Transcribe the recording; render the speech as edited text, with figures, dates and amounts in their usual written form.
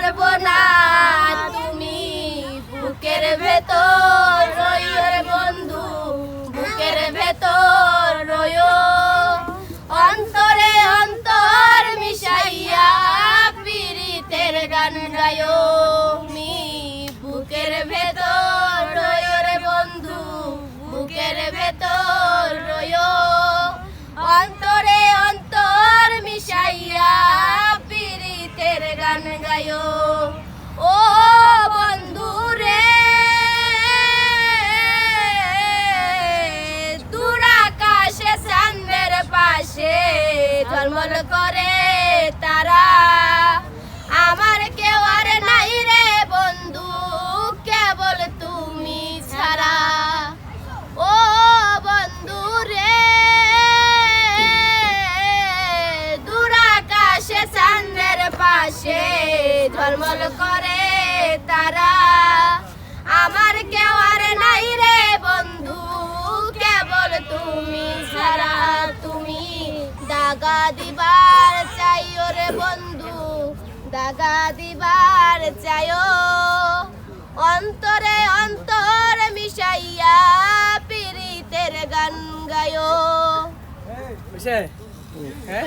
পারবো না তুমি বুকের ভেতর রইও রে বন্ধু বুকের ভেতর রইও অন্তরে অন্তর মিশাইয়া পীড়িতের গান গায়ো তুমি বুকের ভেতর রইও রে বন্ধু বুকের ভেতর রইও অন্তরে অন্তর মিশাইয়া পীড়িতের গান গায়ো ও বন্ধু রে দূর আকাশে চাঁদের পাশে ঝলমল করে তারা আমার কেউ আর নাই রে বন্ধু কেবল তুমি ছাড়া ও বন্ধু রে দূর আকাশে চাঁদের পাশে ঝলমল করে তারা আমার কেউ আর নাই রে বন্ধু কেবল তুমি ছাড়া তুমি দাগা দিবার চাইও রে বন্ধু দাগা দিবার চাইও অন্তরে অন্তর মিশাইয়া পীড়িতের গান গায়ো হ্যাঁ